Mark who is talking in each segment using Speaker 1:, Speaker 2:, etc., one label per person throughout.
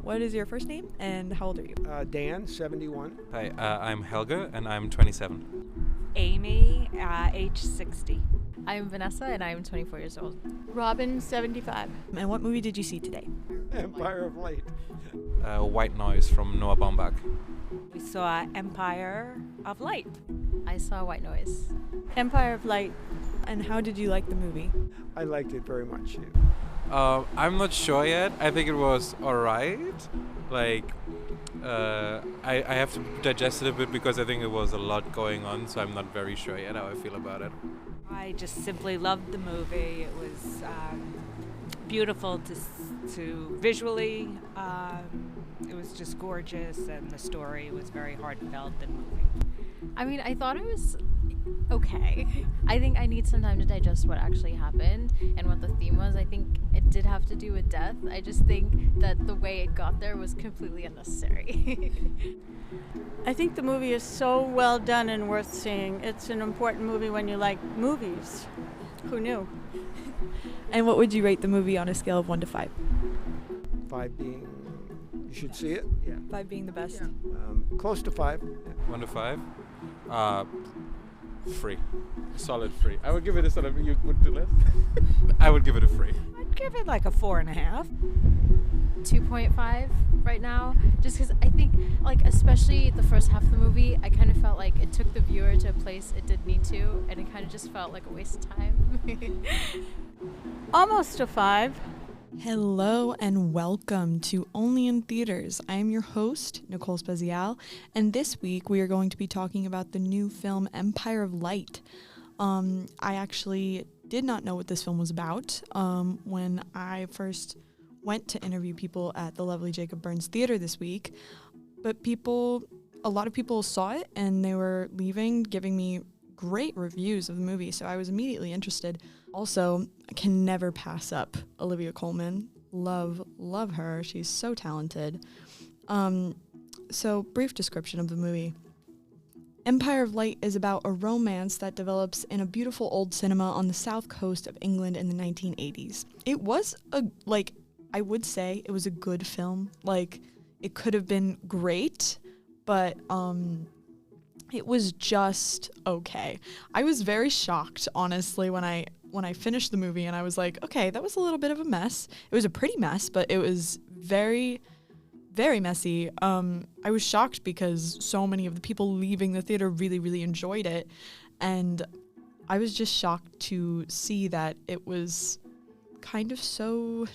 Speaker 1: What is your first name and how old are you?
Speaker 2: Dan, 71.
Speaker 3: Hi, I'm Helga and I'm 27.
Speaker 4: Amy, age 60.
Speaker 5: I'm Vanessa and I'm 24 years old.
Speaker 6: Robin, 75.
Speaker 1: And what movie did you see today?
Speaker 2: Empire of Light.
Speaker 3: White Noise from Noah Baumbach.
Speaker 4: We saw Empire of Light.
Speaker 5: I saw White Noise.
Speaker 6: Empire of Light.
Speaker 1: And how did you like the movie?
Speaker 2: I liked it very much.
Speaker 3: I'm not sure yet. I think it was alright. Like, I have to digest it a bit because I think it was a lot going on, so I'm not very sure yet how I feel about it.
Speaker 4: I just simply loved the movie. It was beautiful to visually. It was just gorgeous, and the story was very heartfelt and moving.
Speaker 5: I mean, I thought it was okay. I think I need some time to digest what actually happened and what the theme was. I think it did have to do with death. I just think that the way it got there was completely unnecessary.
Speaker 6: I think the movie is so well done and worth seeing. It's an important movie when you like movies. Who knew?
Speaker 1: And what would you rate the movie on a scale of 1 to 5?
Speaker 2: 5 being, you should see it? Yeah.
Speaker 1: 5 being the best.
Speaker 2: Close to 5.
Speaker 3: 1 to 5? 3. Solid 3. I would give it a solid. You would do less? I would give it a 3.
Speaker 4: I'd give it like a 4.5.
Speaker 5: 2.5 right now, just because I think, like, especially the first half of the movie, I kind of felt like it took the viewer to a place it did need to, and it kind of just felt like a waste of time.
Speaker 6: Almost a 5.
Speaker 1: Hello and welcome to Only in Theaters. I am your host, Nicole Spezial, and this week we are going to be talking about the new film Empire of Light. I actually did not know what this film was about when I first went to interview people at the lovely Jacob Burns Theater this week, but a lot of people saw it and they were leaving, giving me great reviews of the movie, so I was immediately interested. Also, I can never pass up Olivia Colman. Love her. She's so talented. So, brief description of the movie. Empire of Light is about a romance that develops in a beautiful old cinema on the south coast of England in the 1980s. It was I would say it was a good film. Like, it could have been great, but it was just okay. I was very shocked, honestly, when I finished the movie and I was like, okay, that was a little bit of a mess. It was a pretty mess, but it was very, very messy. I was shocked because so many of the people leaving the theater really, really enjoyed it. And I was just shocked to see that it was kind of so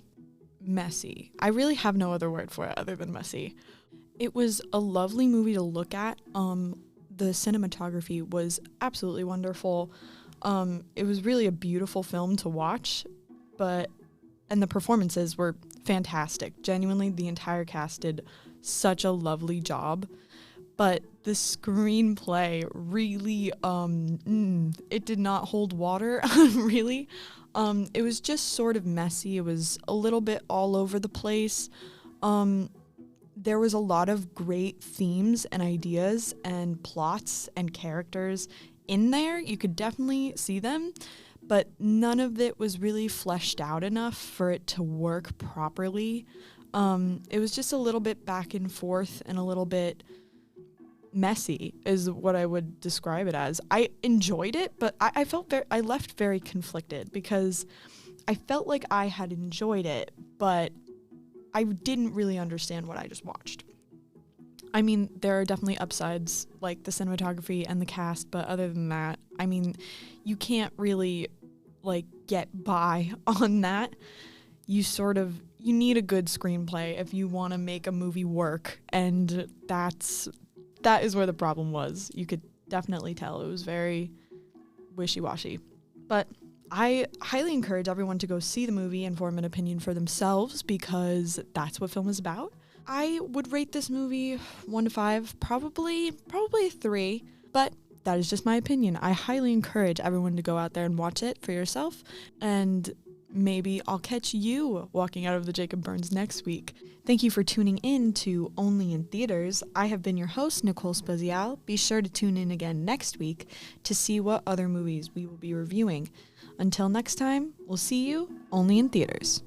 Speaker 1: messy. I really have no other word for it other than messy. It was a lovely movie to look at. The cinematography was absolutely wonderful. It was really a beautiful film to watch, and the performances were fantastic. Genuinely, the entire cast did such a lovely job. But the screenplay really, it did not hold water, really. It was just sort of messy. It was a little bit all over the place. There was a lot of great themes and ideas and plots and characters in there. You could definitely see them, but none of it was really fleshed out enough for it to work properly. It was just a little bit back and forth and a little bit messy is what I would describe it as. I enjoyed it, but I left very conflicted because I felt like I had enjoyed it, but I didn't really understand what I just watched. I mean, there are definitely upsides, like the cinematography and the cast, but other than that, I mean, you can't really, get by on that. You need a good screenplay if you want to make a movie work, and that is where the problem was. You could definitely tell it was very wishy-washy. But I highly encourage everyone to go see the movie and form an opinion for themselves because that's what film is about. I would rate this movie 1 to 5, probably a 3, but that is just my opinion. I highly encourage everyone to go out there and watch it for yourself, and maybe I'll catch you walking out of the Jacob Burns next week. Thank you for tuning in to Only in Theaters. I have been your host, Nicole Spezial. Be sure to tune in again next week to see what other movies we will be reviewing. Until next time, we'll see you only in theaters.